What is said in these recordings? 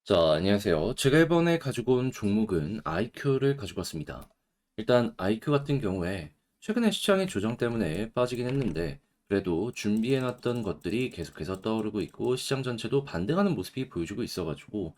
자, 안녕하세요. 제가 이번에 가지고 온 종목은 IQ를 가지고 왔습니다. 일단 IQ 같은 경우에 최근에 시장의 조정 때문에 빠지긴 했는데 그래도 준비해놨던 것들이 계속해서 떠오르고 있고 시장 전체도 반등하는 모습이 보여주고 있어가지고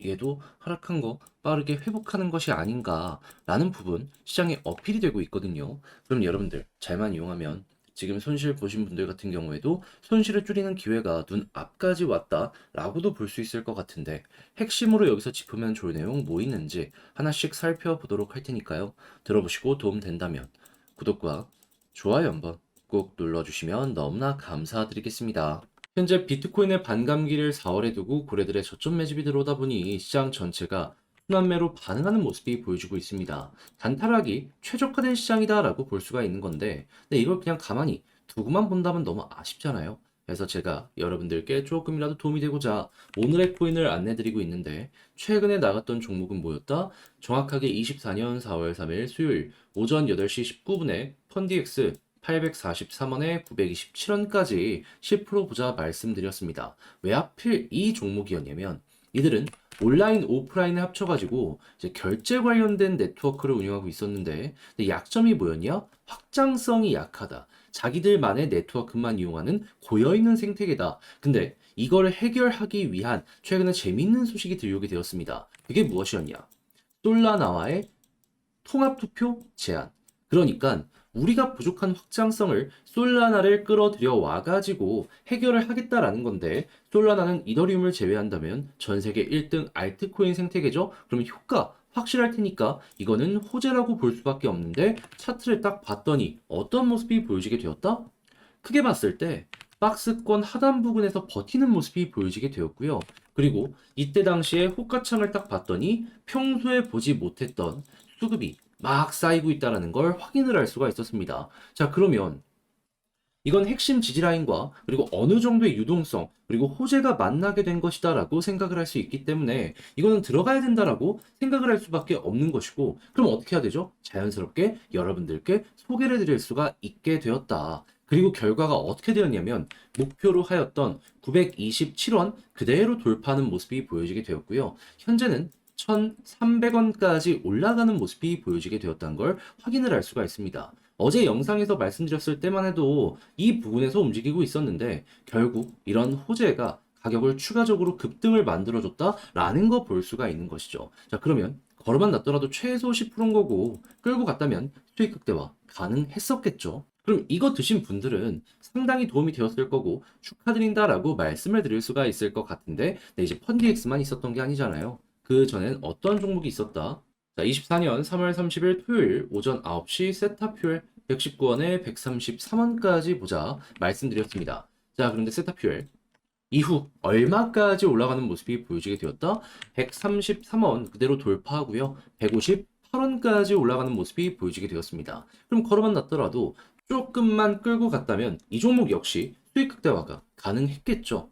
얘도 하락한 거 빠르게 회복하는 것이 아닌가라는 부분 시장에 어필이 되고 있거든요. 그럼 여러분들 잘만 이용하면 지금 손실 보신 분들 같은 경우에도 손실을 줄이는 기회가 눈 앞까지 왔다라고도 볼 수 있을 것 같은데 핵심으로 여기서 짚으면 좋을 내용 뭐 있는지 하나씩 살펴보도록 할 테니까요. 들어보시고 도움 된다면 구독과 좋아요 한번 꼭 눌러주시면 너무나 감사드리겠습니다. 현재 비트코인의 반감기를 4월에 두고 고래들의 저점 매집이 들어오다 보니 시장 전체가 순환매로 반응하는 모습이 보여주고 있습니다. 단타락이 최적화된 시장이다라고 볼 수가 있는 건데, 근데 이걸 그냥 가만히 두고만 본다면 너무 아쉽잖아요. 그래서 제가 여러분들께 조금이라도 도움이 되고자 오늘의 코인을 안내드리고 있는데, 최근에 나갔던 종목은 뭐였다? 정확하게 24년 4월 3일 수요일 오전 8시 19분에 펀디엑스 843원에 927원까지 10% 보자 말씀드렸습니다. 왜 하필 이 종목이었냐면 이들은 온라인, 오프라인을 합쳐가지고 이제 결제 관련된 네트워크를 운영하고 있었는데 근데 약점이 뭐였냐? 확장성이 약하다. 자기들만의 네트워크만 이용하는 고여있는 생태계다. 근데 이걸 해결하기 위한 최근에 재밌는 소식이 들려오게 되었습니다. 그게 무엇이었냐? 솔라나와의 통합투표 제한. 그러니까 우리가 부족한 확장성을 솔라나를 끌어들여 와가지고 해결을 하겠다라는 건데 솔라나는 이더리움을 제외한다면 전 세계 1등 알트코인 생태계죠. 그럼 효과 확실할 테니까 이거는 호재라고 볼 수밖에 없는데 차트를 딱 봤더니 어떤 모습이 보여지게 되었다? 크게 봤을 때 박스권 하단 부분에서 버티는 모습이 보여지게 되었고요. 그리고 이때 당시에 호가창을 딱 봤더니 평소에 보지 못했던 수급이 막 쌓이고 있다는 걸 확인을 할 수가 있었습니다. 자, 그러면 이건 핵심 지지라인과 그리고 어느 정도의 유동성 그리고 호재가 만나게 된 것이다라고 생각을 할 수 있기 때문에 이거는 들어가야 된다라고 생각을 할 수밖에 없는 것이고 그럼 어떻게 해야 되죠? 자연스럽게 여러분들께 소개를 드릴 수가 있게 되었다. 그리고 결과가 어떻게 되었냐면 목표로 하였던 927원 그대로 돌파하는 모습이 보여지게 되었고요. 현재는 1,300원까지 올라가는 모습이 보여지게 되었다는 걸 확인을 할 수가 있습니다. 어제 영상에서 말씀드렸을 때만 해도 이 부분에서 움직이고 있었는데 결국 이런 호재가 가격을 추가적으로 급등을 만들어줬다라는 거 볼 수가 있는 것이죠. 자, 그러면 걸어만 놨더라도 최소 10%인 거고 끌고 갔다면 수익 극대화 가능했었겠죠. 그럼 이거 드신 분들은 상당히 도움이 되었을 거고 축하드린다라고 말씀을 드릴 수가 있을 것 같은데 네, 이제 펀디엑스만 있었던 게 아니잖아요. 그 전엔 어떤 종목이 있었다? 자, 24년 3월 30일 토요일 오전 9시 세타퓨엘 119원에 133원까지 보자 말씀드렸습니다. 자, 그런데 세타퓨엘 이후 얼마까지 올라가는 모습이 보여지게 되었다? 133원 그대로 돌파하고요. 158원까지 올라가는 모습이 보여지게 되었습니다. 그럼 걸어만 놨더라도 조금만 끌고 갔다면 이 종목 역시 수익 극대화가 가능했겠죠.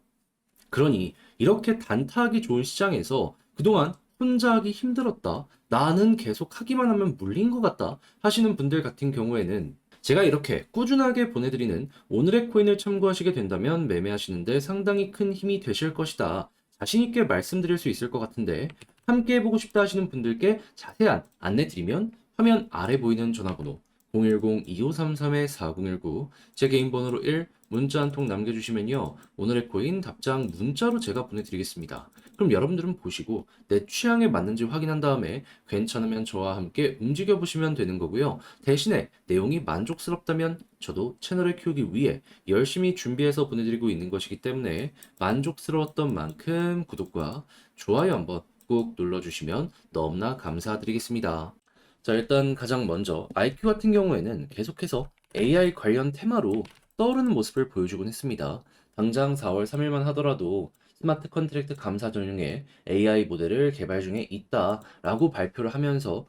그러니 이렇게 단타하기 좋은 시장에서 그동안 혼자 하기 힘들었다. 나는 계속 하기만 하면 물린 것 같다. 하시는 분들 같은 경우에는 제가 이렇게 꾸준하게 보내드리는 오늘의 코인을 참고하시게 된다면 매매하시는데 상당히 큰 힘이 되실 것이다. 자신있게 말씀드릴 수 있을 것 같은데 함께 해보고 싶다 하시는 분들께 자세한 안내 드리면 화면 아래 보이는 전화번호 010-2533-4019 제 개인 번호로 1 문자 한 통 남겨주시면요. 오늘의 코인 답장 문자로 제가 보내드리겠습니다. 그럼 여러분들은 보시고 내 취향에 맞는지 확인한 다음에 괜찮으면 저와 함께 움직여보시면 되는 거고요. 대신에 내용이 만족스럽다면 저도 채널을 키우기 위해 열심히 준비해서 보내드리고 있는 것이기 때문에 만족스러웠던 만큼 구독과 좋아요 한번 꼭 눌러주시면 너무나 감사드리겠습니다. 자, 일단 가장 먼저 IQ 같은 경우에는 계속해서 AI 관련 테마로 떠오르는 모습을 보여주곤 했습니다. 당장 4월 3일만 하더라도 스마트 컨트랙트 감사 전용의 AI 모델을 개발 중에 있다라고 발표를 하면서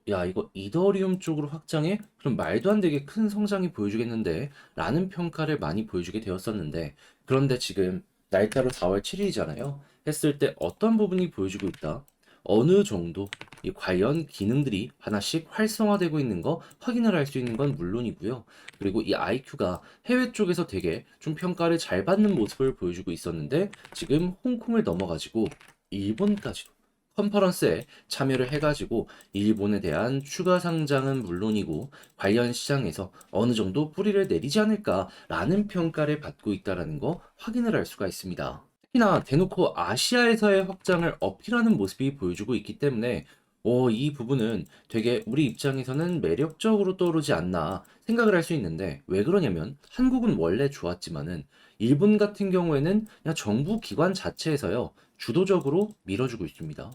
야, 이거 이더리움 쪽으로 확장해? 그럼 말도 안 되게 큰 성장이 보여주겠는데? 라는 평가를 많이 보여주게 되었었는데 그런데 지금 날짜로 4월 7일이잖아요. 했을 때 어떤 부분이 보여주고 있다? 어느 정도 이 관련 기능들이 하나씩 활성화되고 있는 거 확인을 할 수 있는 건 물론이고요. 그리고 이 IQ가 해외 쪽에서 되게 좀 평가를 잘 받는 모습을 보여주고 있었는데 지금 홍콩을 넘어가지고 일본까지도 컨퍼런스에 참여를 해가지고 일본에 대한 추가 상장은 물론이고 관련 시장에서 어느 정도 뿌리를 내리지 않을까라는 평가를 받고 있다는 거 확인을 할 수가 있습니다. 특히나 대놓고 아시아에서의 확장을 어필하는 모습이 보여주고 있기 때문에 이 부분은 되게 우리 입장에서는 매력적으로 떠오르지 않나 생각을 할 수 있는데, 왜 그러냐면 한국은 원래 좋았지만은 일본 같은 경우에는 그냥 정부 기관 자체에서요 주도적으로 밀어주고 있습니다.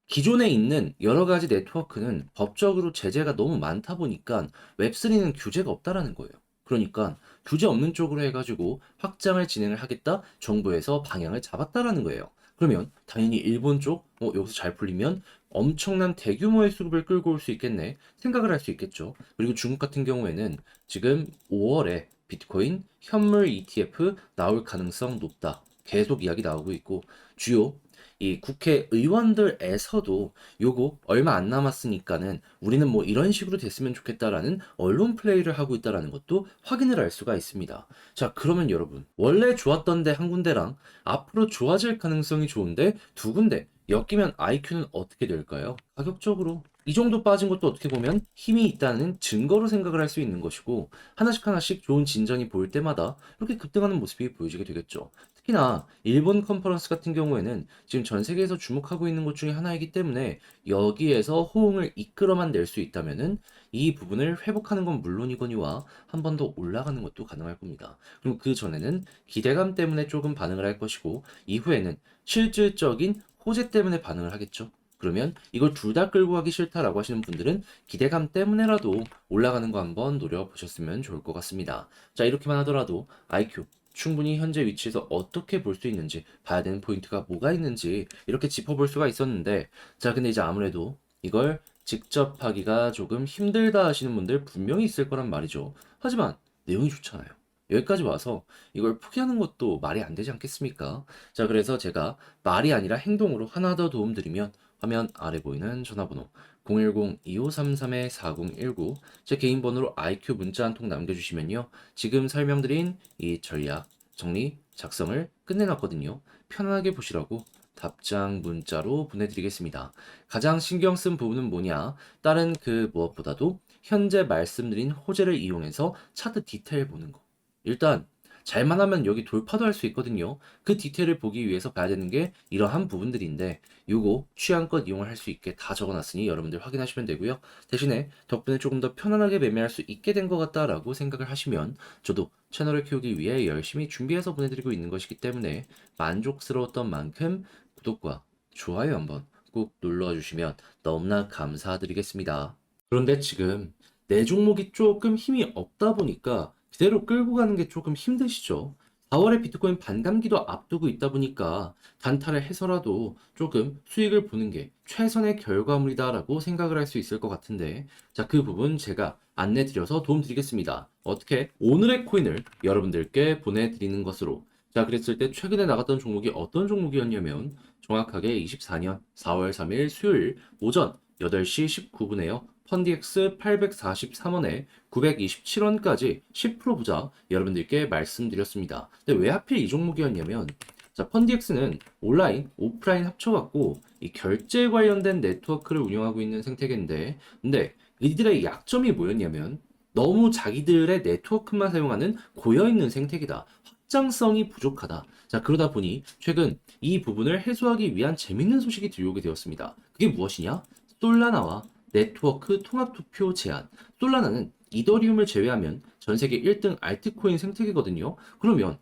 기존에 있는 여러 가지 네트워크는 법적으로 제재가 너무 많다 보니까 웹3는 규제가 없다라는 거예요. 그러니까 규제 없는 쪽으로 해가지고 확장을 진행을 하겠다, 정부에서 방향을 잡았다라는 거예요. 그러면 당연히 일본 쪽, 여기서 잘 풀리면 엄청난 대규모의 수급을 끌고 올 수 있겠네 생각을 할 수 있겠죠. 그리고 중국 같은 경우에는 지금 5월에 비트코인 현물 ETF 나올 가능성 높다, 계속 이야기 나오고 있고, 주요 이 국회의원들에서도 요거 얼마 안 남았으니까는 우리는 뭐 이런 식으로 됐으면 좋겠다라는 언론 플레이를 하고 있다라는 것도 확인을 할 수가 있습니다. 자, 그러면 여러분, 원래 좋았던 데 한 군데랑 앞으로 좋아질 가능성이 좋은데 두 군데 엮이면 IQ는 어떻게 될까요? 가격적으로 이 정도 빠진 것도 어떻게 보면 힘이 있다는 증거로 생각을 할 수 있는 것이고, 하나씩 하나씩 좋은 진전이 보일 때마다 이렇게 급등하는 모습이 보여지게 되겠죠. 특히나 일본 컨퍼런스 같은 경우에는 지금 전 세계에서 주목하고 있는 것 중에 하나이기 때문에 여기에서 호응을 이끌어만 낼 수 있다면은 이 부분을 회복하는 건 물론이거니와 한 번 더 올라가는 것도 가능할 겁니다. 그럼 그 전에는 기대감 때문에 조금 반응을 할 것이고, 이후에는 실질적인 호재 때문에 반응을 하겠죠. 그러면 이걸 둘 다 끌고 가기 싫다라고 하시는 분들은 기대감 때문에라도 올라가는 거 한번 노려보셨으면 좋을 것 같습니다. 자, 이렇게만 하더라도 IQ 충분히 현재 위치에서 어떻게 볼 수 있는지, 봐야 되는 포인트가 뭐가 있는지 이렇게 짚어볼 수가 있었는데, 자, 근데 이제 아무래도 이걸 직접 하기가 조금 힘들다 하시는 분들 분명히 있을 거란 말이죠. 하지만 내용이 좋잖아요. 여기까지 와서 이걸 포기하는 것도 말이 안 되지 않겠습니까? 자, 그래서 제가 말이 아니라 행동으로 하나 더 도움드리면, 화면 아래 보이는 전화번호 010-2533-4019, 제 개인 번호로 IQ 문자 한 통 남겨주시면요, 지금 설명드린 이 전략 정리 작성을 끝내놨거든요. 편안하게 보시라고 답장 문자로 보내드리겠습니다. 가장 신경 쓴 부분은 뭐냐? 다른 그 무엇보다도 현재 말씀드린 호재를 이용해서 차트 디테일 보는 거. 일단 잘만 하면 여기 돌파도 할 수 있거든요. 그 디테일을 보기 위해서 봐야 되는 게 이러한 부분들인데, 요거 취향껏 이용을 할 수 있게 다 적어놨으니 여러분들 확인하시면 되고요. 대신에 덕분에 조금 더 편안하게 매매할 수 있게 된 것 같다라고 생각을 하시면, 저도 채널을 키우기 위해 열심히 준비해서 보내드리고 있는 것이기 때문에 만족스러웠던 만큼 구독과 좋아요 한번 꼭 눌러 주시면 너무나 감사드리겠습니다. 그런데 지금 내 종목이 조금 힘이 없다 보니까 그대로 끌고 가는 게 조금 힘드시죠? 4월에 비트코인 반감기도 앞두고 있다 보니까 단타를 해서라도 조금 수익을 보는 게 최선의 결과물이다라고 생각을 할 수 있을 것 같은데, 자, 그 부분 제가 안내 드려서 도움 드리겠습니다. 어떻게? 오늘의 코인을 여러분들께 보내드리는 것으로. 자, 그랬을 때 최근에 나갔던 종목이 어떤 종목이었냐면, 정확하게 24년 4월 3일 수요일 오전 8시 19분에요. 펀디엑스 843원에 927원까지 10% 부자 여러분들께 말씀드렸습니다. 근데 왜 하필 이 종목이었냐면, 자, 펀디엑스는 온라인, 오프라인 합쳐갖고 이 결제 관련된 네트워크를 운영하고 있는 생태계인데, 근데 이들의 약점이 뭐였냐면 너무 자기들의 네트워크만 사용하는 고여있는 생태계다. 확장성이 부족하다. 자, 그러다 보니 최근 이 부분을 해소하기 위한 재밌는 소식이 들려오게 되었습니다. 그게 무엇이냐? 솔라나와 네트워크 통합투표 제한. 솔라나는 이더리움을 제외하면 전 세계 1등 알트코인 생태계거든요. 그러면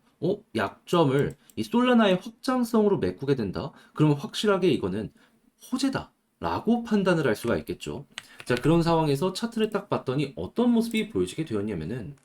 약점을 이 솔라나의 확장성으로 메꾸게 된다? 그러면 확실하게 이거는 호재다 라고 판단을 할 수가 있겠죠. 자, 그런 상황에서 차트를 딱 봤더니 어떤 모습이 보여지게 되었냐면은,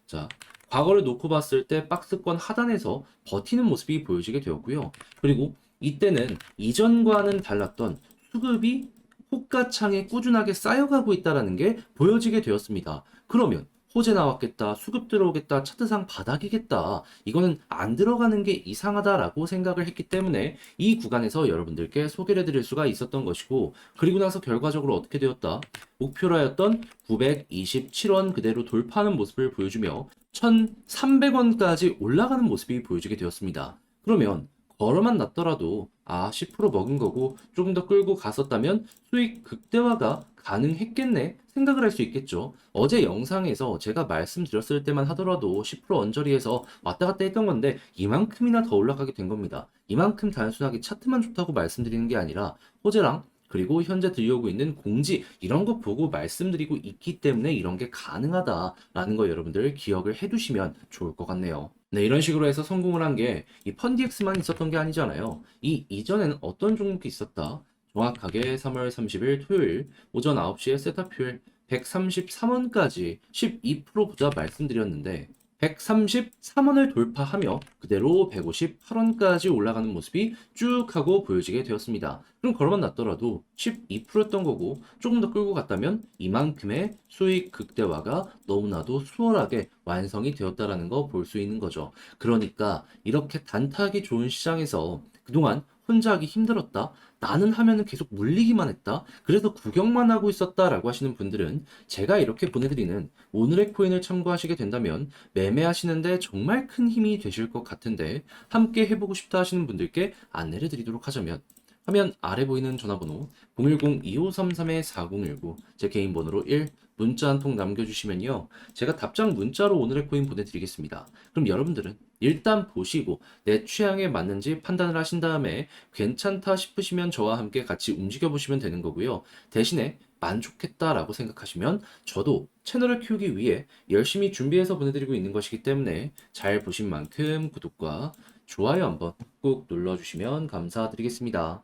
자, 과거를 놓고 봤을 때 박스권 하단에서 버티는 모습이 보여지게 되었고요. 그리고 이때는 이전과는 달랐던 수급이 호가창에 꾸준하게 쌓여가고 있다는 게 보여지게 되었습니다. 그러면 호재 나왔겠다, 수급 들어오겠다, 차트상 바닥이겠다, 이거는 안 들어가는 게 이상하다라고 생각을 했기 때문에 이 구간에서 여러분들께 소개를 해드릴 수가 있었던 것이고, 그리고 나서 결과적으로 어떻게 되었다? 목표라였던 927원 그대로 돌파하는 모습을 보여주며 1,300원까지 올라가는 모습이 보여지게 되었습니다. 그러면 걸어만 놨더라도 10% 먹은 거고 조금 더 끌고 갔었다면 수익 극대화가 가능했겠네 생각을 할 수 있겠죠. 어제 영상에서 제가 말씀드렸을 때만 하더라도 10% 언저리에서 왔다 갔다 했던 건데 이만큼이나 더 올라가게 된 겁니다. 이만큼 단순하게 차트만 좋다고 말씀드리는 게 아니라 호재랑 그리고 현재 들려오고 있는 공지 이런 거 보고 말씀드리고 있기 때문에 이런 게 가능하다라는 거 여러분들 기억을 해두시면 좋을 것 같네요. 네, 이런 식으로 해서 성공을 한 게 이 펀디엑스만 있었던 게 아니잖아요. 이 이전에는 어떤 종목이 있었다? 정확하게 3월 30일 토요일 오전 9시에 세타퓨엘 133원까지 12%보다 말씀드렸는데 133원을 돌파하며 그대로 158원까지 올라가는 모습이 쭉 하고 보여지게 되었습니다. 그럼 걸어만 놨더라도 12%였던 거고 조금 더 끌고 갔다면 이만큼의 수익 극대화가 너무나도 수월하게 완성이 되었다라는 거 볼 수 있는 거죠. 그러니까 이렇게 단타하기 좋은 시장에서 그동안 혼자 하기 힘들었다. 나는 하면은 계속 물리기만 했다. 그래서 구경만 하고 있었다라고 하시는 분들은 제가 이렇게 보내드리는 오늘의 코인을 참고하시게 된다면 매매하시는데 정말 큰 힘이 되실 것 같은데 함께 해보고 싶다 하시는 분들께 안내를 드리도록 하자면 화면 아래 보이는 전화번호 010-2533-4019 제 개인 번호로 1 문자 한 통 남겨주시면요. 제가 답장 문자로 오늘의 코인 보내드리겠습니다. 그럼 여러분들은 일단 보시고 내 취향에 맞는지 판단을 하신 다음에 괜찮다 싶으시면 저와 함께 같이 움직여 보시면 되는 거고요. 대신에 만족했다라고 생각하시면 저도 채널을 키우기 위해 열심히 준비해서 보내드리고 있는 것이기 때문에 잘 보신 만큼 구독과 좋아요 한번 꼭 눌러주시면 감사드리겠습니다.